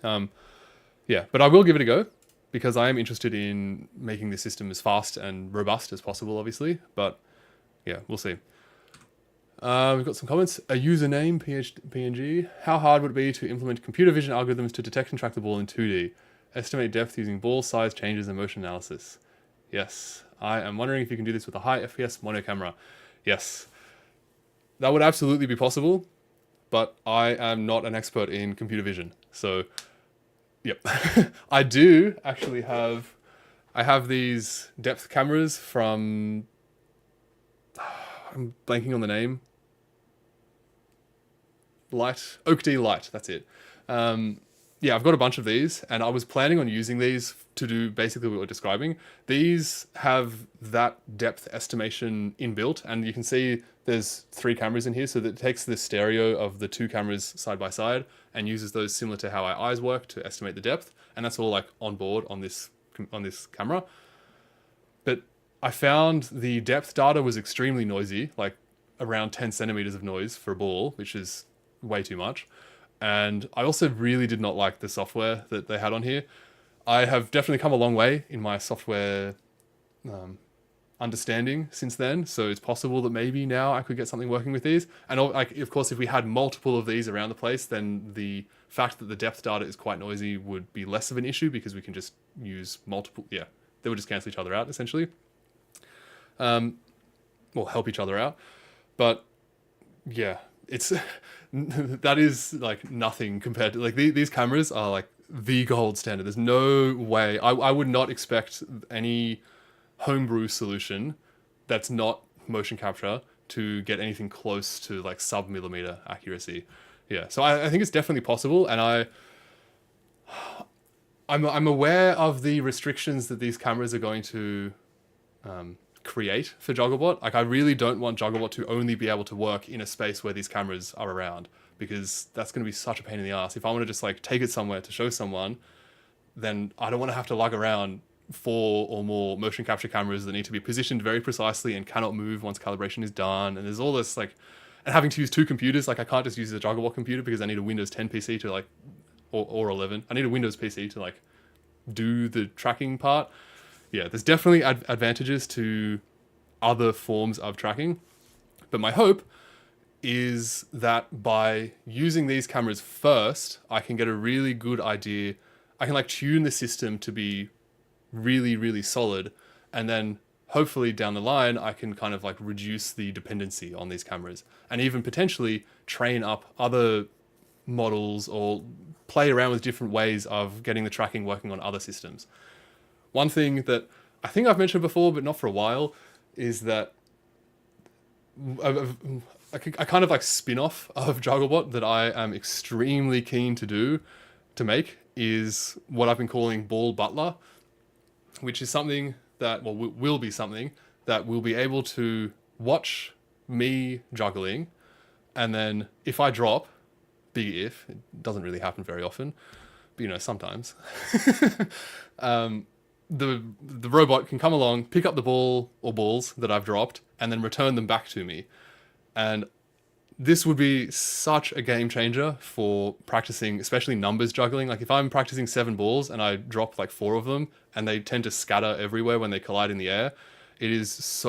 Yeah, but I will give it a go, because I am interested in making this system as fast and robust as possible, obviously. But yeah, we'll see. We've got some comments. A username, PNG. How hard would it be to implement computer vision algorithms to detect and track the ball in 2D? Estimate depth using ball size changes and motion analysis. Yes. I am wondering if you can do this with a high FPS mono camera. Yes. That would absolutely be possible, but I am not an expert in computer vision. So, yep. I do actually have... I have these depth cameras from... I'm blanking on the name. Oak D Light, that's it. yeah, I've got a bunch of these, and I was planning on using these to do basically what we're describing. These have that depth estimation inbuilt, and you can see there's 3 cameras in here, so that it takes the stereo of the 2 cameras side by side and uses those similar to how our eyes work to estimate the depth, and that's all like on board on this camera. But I found the depth data was extremely noisy, like around 10 centimeters of noise for a ball, which is way too much. And I also really did not like the software that they had on here. I have definitely come a long way in my software understanding since then, so it's possible that maybe now I could get something working with these. And like, of course, if we had multiple of these around the place, then the fact that the depth data is quite noisy would be less of an issue, because we can just use multiple, yeah, they would just cancel each other out, essentially. Or help each other out. But yeah, it's that is like nothing compared to like these cameras are like the gold standard. There's no way I would not expect any homebrew solution that's not motion capture to get anything close to like sub-millimeter accuracy. Yeah, so I think it's definitely possible, and I'm aware of the restrictions that these cameras are going to create for Jugglebot. Like, I really don't want Jugglebot to only be able to work in a space where these cameras are around, because that's going to be such a pain in the ass. If I want to just like take it somewhere to show someone, then I don't want to have to lug around 4 or more motion capture cameras that need to be positioned very precisely and cannot move once calibration is done. And there's all this like, and having to use 2 computers. Like, I can't just use a Jugglebot computer because I need a Windows 10 PC to like, or 11. I need a Windows PC to like do the tracking part. Yeah, there's definitely advantages to other forms of tracking. But my hope is that by using these cameras first, I can get a really good idea. I can like tune the system to be really, really solid. And then hopefully down the line, I can kind of like reduce the dependency on these cameras, and even potentially train up other models or play around with different ways of getting the tracking working on other systems. One thing that I think I've mentioned before, but not for a while, is that a kind of like spin-off of Jugglebot that I am extremely keen to make is what I've been calling Ball Butler, which is something that, well, will be something that will be able to watch me juggling, and then if I drop, big if, it doesn't really happen very often, but you know, sometimes, the robot can come along, pick up the ball or balls that I've dropped, and then return them back to me. And this would be such a game changer for practicing, especially numbers juggling. Like, if I'm practicing 7 balls and I drop like 4 of them and they tend to scatter everywhere when they collide in the air, it just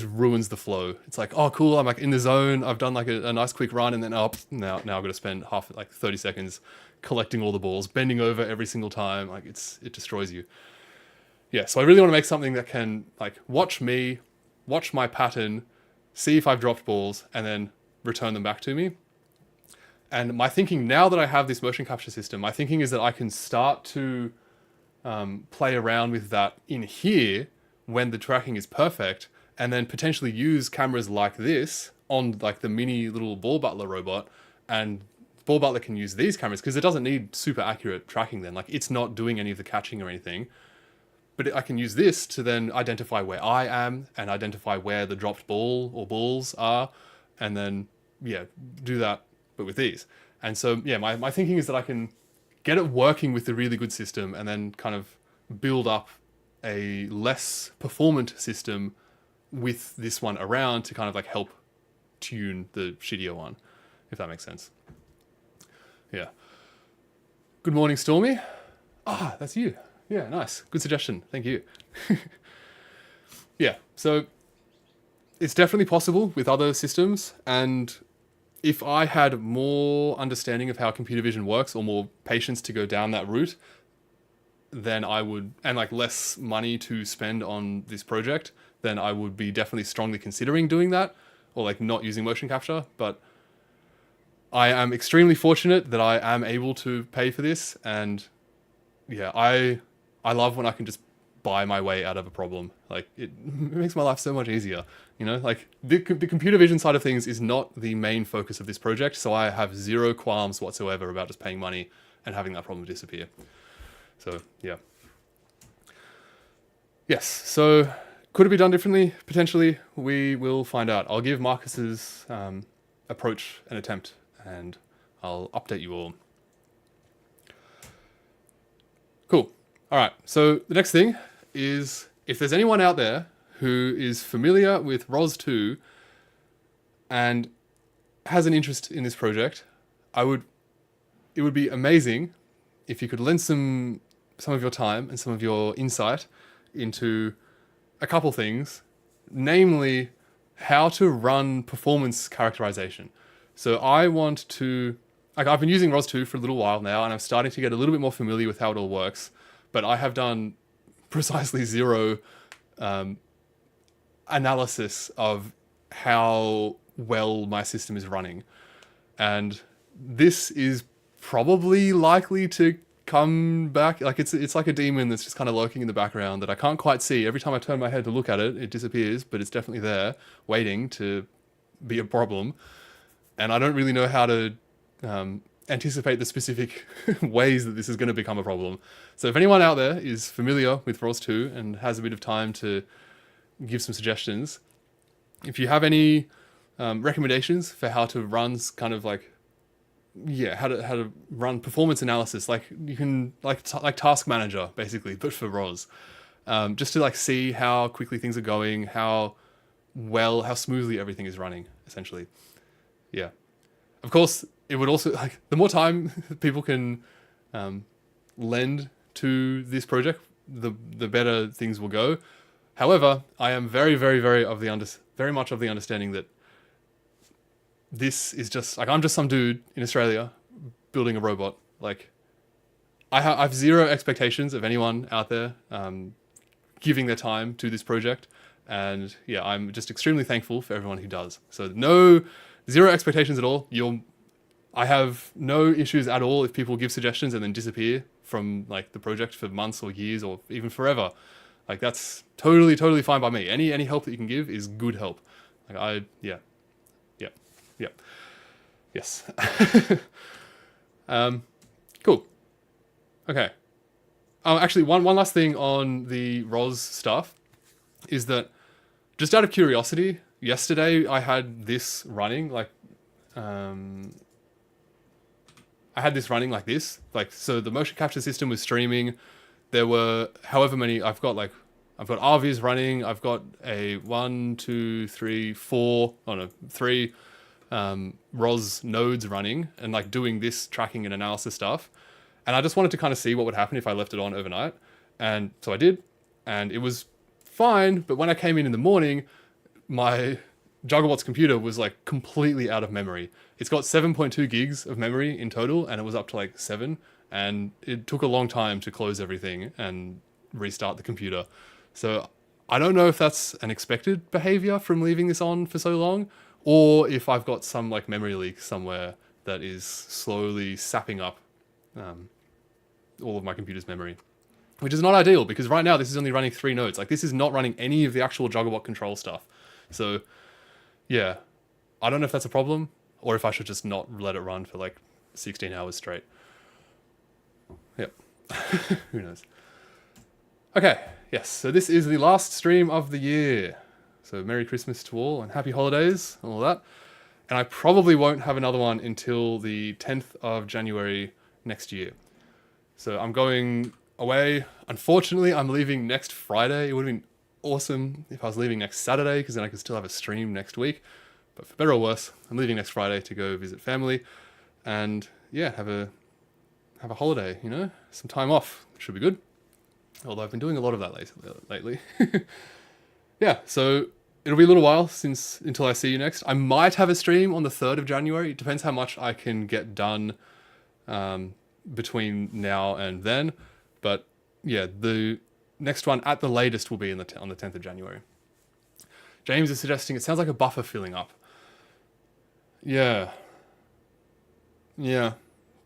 ruins the flow. It's like, oh cool, I'm like in the zone, I've done like a nice quick run, and then now I've got to spend like 30 seconds collecting all the balls, bending over every single time. Like, it destroys you. Yeah, so I really want to make something that can like watch me, watch my pattern, see if I've dropped balls, and then return them back to me. And my thinking, now that I have this motion capture system, my thinking is that I can start to play around with that in here when the tracking is perfect, and then potentially use cameras like this on like the mini little Ball Butler robot, and Ball Butler can use these cameras because it doesn't need super accurate tracking then. Like, it's not doing any of the catching or anything. But I can use this to then identify where I am and identify where the dropped ball or balls are, and then, yeah, do that, but with these. And so, yeah, my thinking is that I can get it working with the really good system and then kind of build up a less performant system with this one around to kind of like help tune the shittier one, if that makes sense. Yeah. Good morning, Stormy. Ah, that's you. Yeah, nice. Good suggestion. Thank you. Yeah, so it's definitely possible with other systems, and if I had more understanding of how computer vision works, or more patience to go down that route, then I would, and like less money to spend on this project, then I would be definitely strongly considering doing that, or like not using motion capture. But I am extremely fortunate that I am able to pay for this, and yeah, I love when I can just buy my way out of a problem. Like, it makes my life so much easier, you know? Like, the computer vision side of things is not the main focus of this project, so I have zero qualms whatsoever about just paying money and having that problem disappear. So yeah. Yes, so could it be done differently? Potentially, we will find out. I'll give Marcus's approach an attempt, and I'll update you all. Cool. All right, so the next thing is, if there's anyone out there who is familiar with ROS2 and has an interest in this project, it would be amazing if you could lend some of your time and some of your insight into a couple things, namely how to run performance characterization. So I want to, like, I've been using ROS2 for a little while now, and I'm starting to get a little bit more familiar with how it all works, but I have done precisely zero analysis of how well my system is running. And this is probably likely to come back. Like, it's like a demon that's just kind of lurking in the background that I can't quite see. Every time I turn my head to look at it, it disappears, but it's definitely there, waiting to be a problem. And I don't really know how to anticipate the specific ways that this is going to become a problem. So if anyone out there is familiar with ROS2 and has a bit of time to give some suggestions, if you have any recommendations for how to run kind of like, yeah, how to run performance analysis, like you can like task manager basically, but for ROS, just to like see how quickly things are going, how smoothly everything is running, essentially. Yeah, of course, it would also, like, the more time people can lend to this project, the better things will go. However, I am very much of the understanding that this is just, like, I'm just some dude in Australia building a robot. Like, I have zero expectations of anyone out there giving their time to this project. And yeah, I'm just extremely thankful for everyone who does. So zero expectations at all. I have no issues at all if people give suggestions and then disappear from like the project for months or years or even forever. Like, that's totally fine by me. Any help that you can give is good help. Like, yeah. Yes. Cool. Okay. Actually, one last thing on the ROS stuff is that, just out of curiosity, yesterday I had this running like, like this. Like, so the motion capture system was streaming. There were however many, I've got RVs running. I've got a 3 ROS nodes running and like doing this tracking and analysis stuff. And I just wanted to kind of see what would happen if I left it on overnight. And so I did, and it was fine. But when I came in the morning, my Jugglebot's computer was like completely out of memory. It's got 7.2 gigs of memory in total, and it was up to like 7. And it took a long time to close everything and restart the computer. So I don't know if that's an expected behavior from leaving this on for so long, or if I've got some like memory leak somewhere that is slowly sapping up all of my computer's memory, which is not ideal because right now this is only running 3 nodes. Like, this is not running any of the actual Jugglebot control stuff. So yeah, I don't know if that's a problem or if I should just not let it run for like 16 hours straight. Yep. Who knows? Okay. Yes. So this is the last stream of the year. So Merry Christmas to all and Happy Holidays and all that. And I probably won't have another one until the 10th of January next year. So I'm going away. Unfortunately, I'm leaving next Friday. It would have been awesome if I was leaving next Saturday, because then I could still have a stream next week. But for better or worse, I'm leaving next Friday to go visit family and yeah, have a holiday, you know, some time off, which should be good. Although I've been doing a lot of that lately. Yeah, so it'll be a little while until I see you next. I might have a stream on the 3rd of January. It depends how much I can get done between now and then. But yeah, the next one at the latest will be on the 10th of January. James is suggesting it sounds like a buffer filling up. Yeah.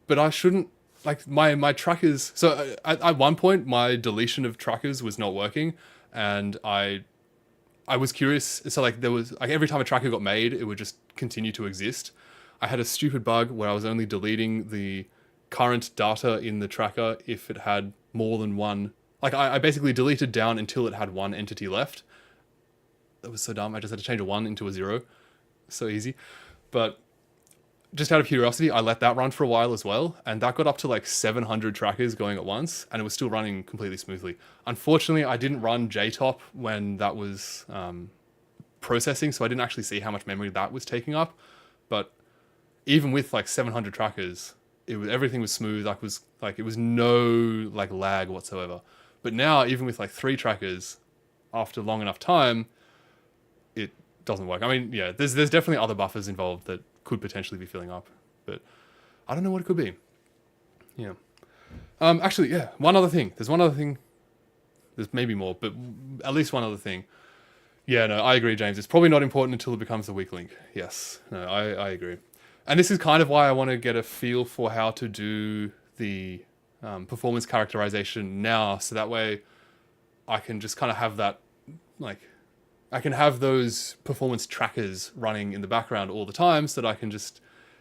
But I shouldn't, like, my trackers. So at one point, my deletion of trackers was not working, and I was curious. So like, there was like, every time a tracker got made, it would just continue to exist. I had a stupid bug where I was only deleting the current data in the tracker if it had more than one. Like I basically deleted down until it had one entity left. That was so dumb. I just had to change a 1 into a 0. So easy. But just out of curiosity, I let that run for a while as well. And that got up to like 700 trackers going at once. And it was still running completely smoothly. Unfortunately, I didn't run JTOP when that was processing. So I didn't actually see how much memory that was taking up. But even with like 700 trackers, everything was smooth. It was no like lag whatsoever. But now, even with like 3 trackers, after long enough time, it doesn't work. I mean, yeah, there's definitely other buffers involved that could potentially be filling up, but I don't know what it could be. Yeah. Actually, yeah, one other thing. There's one other thing. There's maybe more, but at least one other thing. Yeah, no, I agree, James. It's probably not important until it becomes a weak link. Yes, no, I agree. And this is kind of why I want to get a feel for how to do the performance characterization now, so that way I can just kind of have that, like, I can have those performance trackers running in the background all the time so that I can just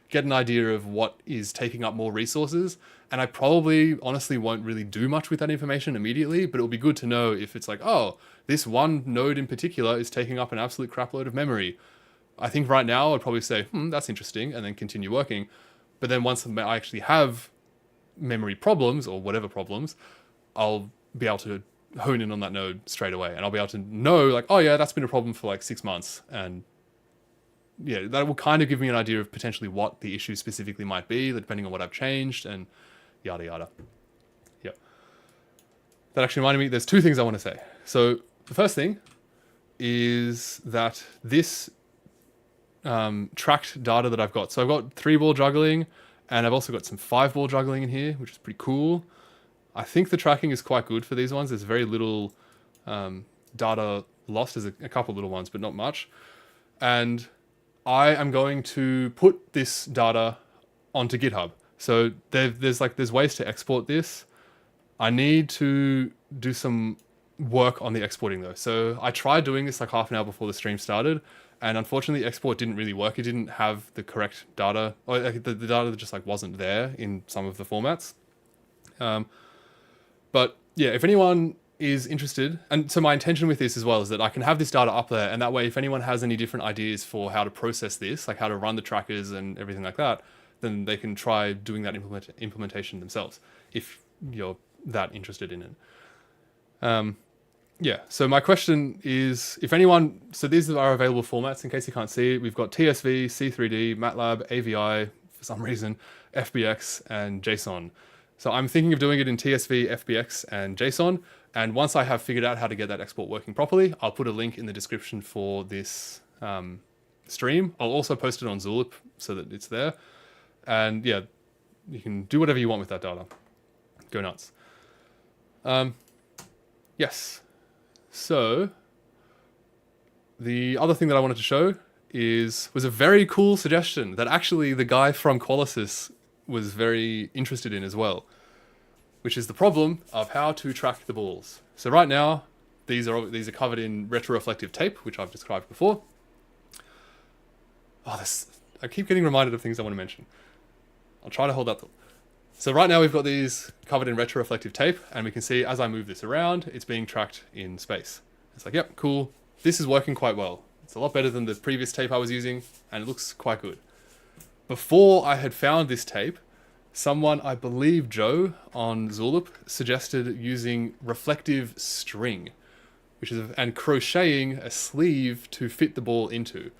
get an idea of what is taking up more resources. And I probably honestly won't really do much with that information immediately, but it'll be good to know if it's like, oh, this one node in particular is taking up an absolute crap load of memory. I think right now I'd probably say, that's interesting, and then continue working. But then once I actually have memory problems or whatever problems, I'll be able to hone in on that node straight away, and I'll be able to know like, oh yeah, that's been a problem for like 6 months, and yeah, that will kind of give me an idea of potentially what the issue specifically might be, depending on what I've changed, and yada yada. Yep. That actually reminded me, there's 2 things I want to say. So the first thing is that this tracked data that I've got. So I've got 3-ball juggling, and I've also got some 5-ball juggling in here, which is pretty cool. I think the tracking is quite good for these ones. There's very little data lost. There's a couple little ones, but not much. And I am going to put this data onto GitHub. So there's ways to export this. I need to do some work on the exporting though. So I tried doing this like half an hour before the stream started, and unfortunately export didn't really work. It didn't have the correct data, or the data just like wasn't there in some of the formats. But yeah, if anyone is interested, and so my intention with this as well is that I can have this data up there, and that way if anyone has any different ideas for how to process this, like how to run the trackers and everything like that, then they can try doing that implementation themselves, if you're that interested in it. Yeah, so my question is, if anyone, so these are our available formats in case you can't see it. We've got TSV, C3D, MATLAB, AVI, for some reason, FBX, and JSON. So I'm thinking of doing it in TSV, FBX, and JSON. And once I have figured out how to get that export working properly, I'll put a link in the description for this stream. I'll also post it on Zulip so that it's there. And yeah, you can do whatever you want with that data. Go nuts. Yes. So the other thing that I wanted to show was a very cool suggestion that actually the guy from Qualisys was very interested in as well, which is the problem of how to track the balls. So right now, these are covered in retroreflective tape, which I've described before. Oh, I keep getting reminded of things I want to mention. I'll try to hold that thought. So right now we've got these covered in retroreflective tape, and we can see as I move this around, it's being tracked in space. It's like, yep, cool. This is working quite well. It's a lot better than the previous tape I was using, and it looks quite good. Before I had found this tape, someone, I believe Joe on Zulip, suggested using reflective string, and crocheting a sleeve to fit the ball into.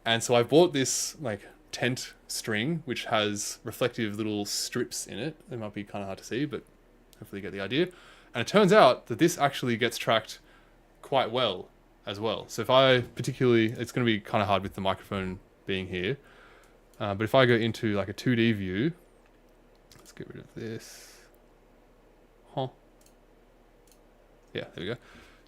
And so I bought this like tent string, which has reflective little strips in it. It might be kind of hard to see, but hopefully you get the idea. And it turns out that this actually gets tracked quite well as well. So if it's going to be kind of hard with the microphone being here. But if I go into like a 2D view, let's get rid of this. Yeah, there we go.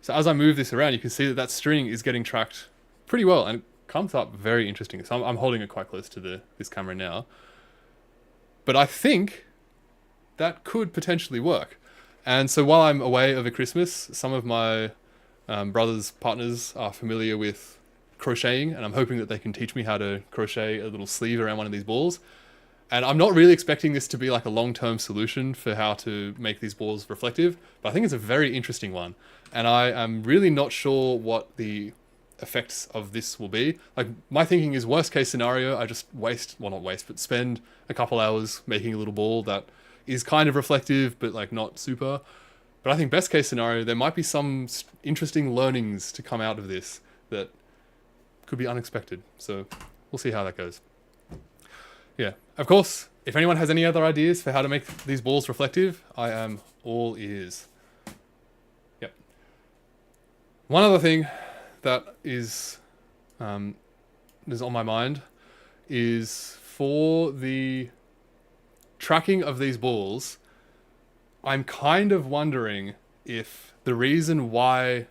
So as I move this around, you can see that string is getting tracked pretty well, and it comes up very interesting. So I'm holding it quite close to this camera now. But I think that could potentially work. And so while I'm away over Christmas, some of my brother's partners are familiar with crocheting, and I'm hoping that they can teach me how to crochet a little sleeve around one of these balls. And I'm not really expecting this to be like a long-term solution for how to make these balls reflective, but I think it's a very interesting one. And I am really not sure what the effects of this will be. Like, my thinking is worst case scenario, I just waste, well, not waste, but spend a couple hours making a little ball that is kind of reflective, but like not super. But I think best case scenario, there might be some interesting learnings to come out of this that could be unexpected. So we'll see how that goes. Yeah, of course, if anyone has any other ideas for how to make these balls reflective, I am all ears. Yep. One other thing that is on my mind is for the tracking of these balls, I'm kind of wondering if the reason why...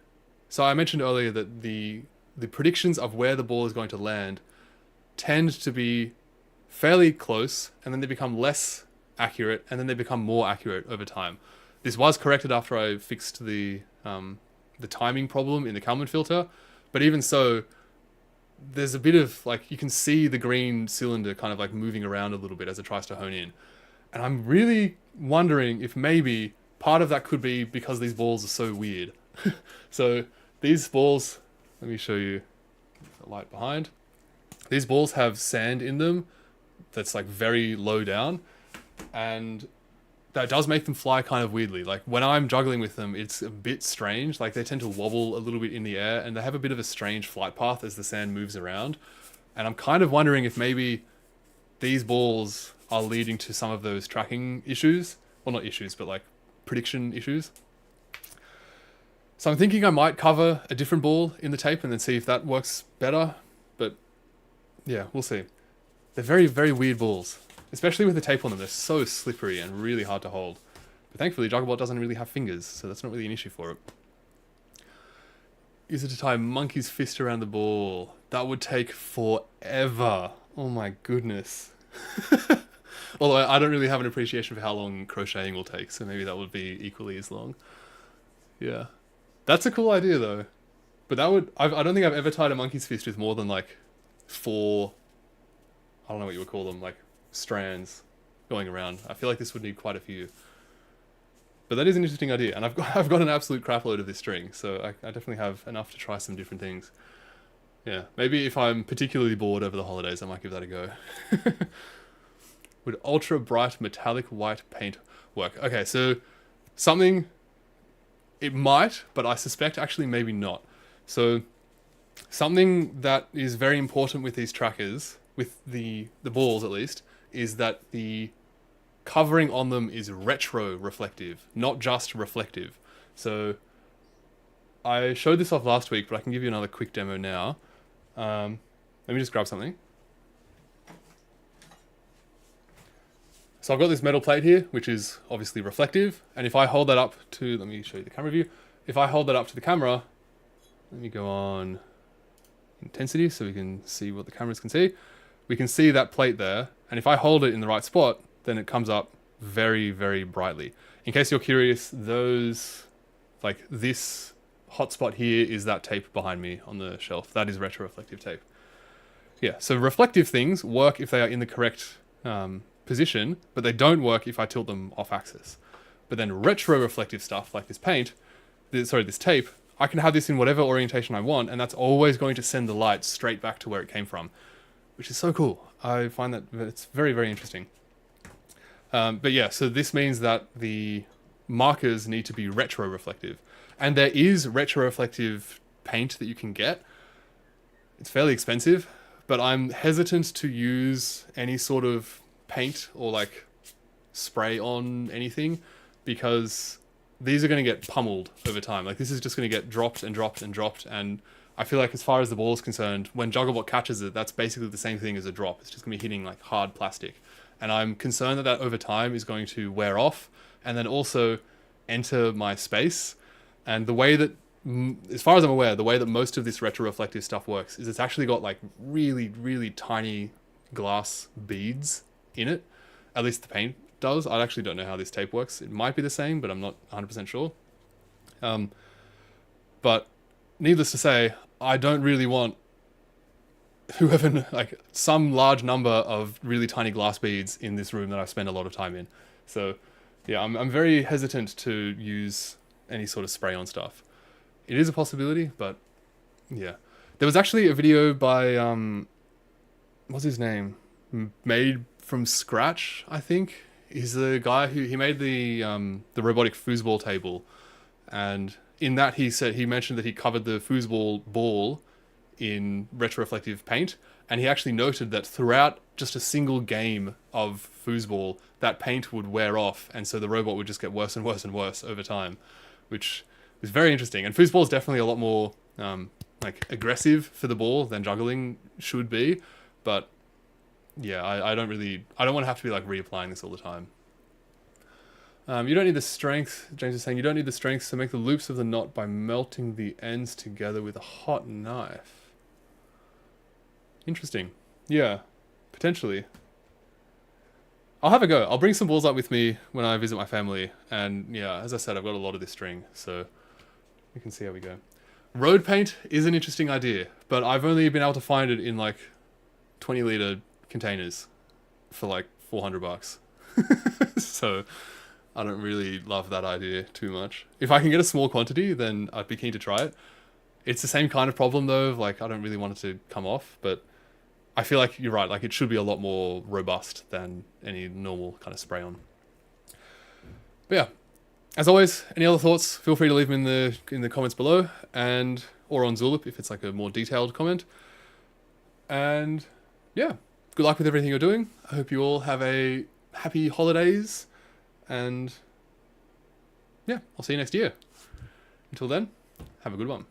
So I mentioned earlier that the predictions of where the ball is going to land tend to be fairly close, and then they become less accurate, and then they become more accurate over time. This was corrected after I fixed the timing problem in the Kalman filter, but even so, there's a bit of, like, you can see the green cylinder kind of like moving around a little bit as it tries to hone in. And I'm really wondering if maybe part of that could be because these balls are so weird. So these balls, let me show you the light behind. These balls have sand in them that's like very low down, and that does make them fly kind of weirdly. Like when I'm juggling with them, it's a bit strange. Like they tend to wobble a little bit in the air, and they have a bit of a strange flight path as the sand moves around. And I'm kind of wondering if maybe these balls are leading to some of those tracking issues. Well, not issues, but like prediction issues. So I'm thinking I might cover a different ball in the tape and then see if that works better. But yeah, we'll see. They're very, very weird balls, especially with the tape on them. They're so slippery and really hard to hold. But thankfully, Jugglebot doesn't really have fingers, so that's not really an issue for it. Use it to tie a monkey's fist around the ball. That would take forever. Oh my goodness. Although I don't really have an appreciation for how long crocheting will take, so maybe that would be equally as long. Yeah. That's a cool idea, though. But that would... I don't think I've ever tied a monkey's fist with more than, like, 4... I don't know what you would call them, like, strands going around. I feel like this would need quite a few. But that is an interesting idea, and I've got an absolute crapload of this string, so I definitely have enough to try some different things. Yeah, maybe if I'm particularly bored over the holidays, I might give that a go. Would ultra bright metallic white paint work? Okay, so something... It might, but I suspect actually maybe not. So something that is very important with these trackers, with the balls at least, is that the covering on them is retro reflective, not just reflective. So I showed this off last week, but I can give you another quick demo now. Let me just grab something. So I've got this metal plate here, which is obviously reflective. And if I hold that up to, let me show you the camera view. If I hold that up to the camera, let me go on intensity so we can see what the cameras can see. We can see that plate there. And if I hold it in the right spot, then it comes up very, very brightly. In case you're curious, those, like this hotspot here is that tape behind me on the shelf. That is retroreflective tape. Yeah, so reflective things work if they are in the correct position, but they don't work if I tilt them off axis. But then retroreflective stuff like this paint, this tape, I can have this in whatever orientation I want, and that's always going to send the light straight back to where it came from, which is so cool. I find that it's very, very interesting. But yeah, so this means that the markers need to be retroreflective. And there is retroreflective paint that you can get. It's fairly expensive, but I'm hesitant to use any sort of paint or like spray on anything because these are going to get pummeled over time. Like this is just going to get dropped and dropped and dropped, and I feel like as far as the ball is concerned, when Jugglebot catches it, that's basically the same thing as a drop. It's just going to be hitting like hard plastic. And I'm concerned that that over time is going to wear off and then also enter my space. And the way that, as far as I'm aware, the way that most of this retroreflective stuff works is it's actually got like really, really tiny glass beads in it. At least the paint does. I actually don't know how this tape works. It might be the same, but I'm not 100% sure. But needless to say, I don't really want whoever, like some large number of really tiny glass beads in this room that I spend a lot of time in. So yeah, I'm very hesitant to use any sort of spray on stuff. It is a possibility, but yeah. There was actually a video by, what's his name? Made from Scratch, I think. He's the guy who, he made the robotic foosball table. And in that he mentioned that he covered the foosball ball in retroreflective paint, and he actually noted that throughout just a single game of foosball, that paint would wear off, and so the robot would just get worse and worse and worse over time, which is very interesting. And foosball is definitely a lot more like aggressive for the ball than juggling should be, but yeah, I don't want to have to be like reapplying this all the time. You don't need the strength, James is saying, you don't need the strength to make the loops of the knot by melting the ends together with a hot knife. Interesting. Yeah, potentially. I'll have a go. I'll bring some balls up with me when I visit my family. And yeah, as I said, I've got a lot of this string, so we can see how we go. Road paint is an interesting idea, but I've only been able to find it in like 20-liter containers for like $400. So I don't really love that idea too much. If I can get a small quantity, then I'd be keen to try it. It's the same kind of problem though, like I don't really want it to come off, but I feel like you're right, like it should be a lot more robust than any normal kind of spray on. But yeah, as always, any other thoughts, feel free to leave them in the comments below, and or on Zulip if it's like a more detailed comment. And yeah, good luck with everything you're doing. I hope you all have a happy holidays, and yeah, I'll see you next year. Until then, have a good one.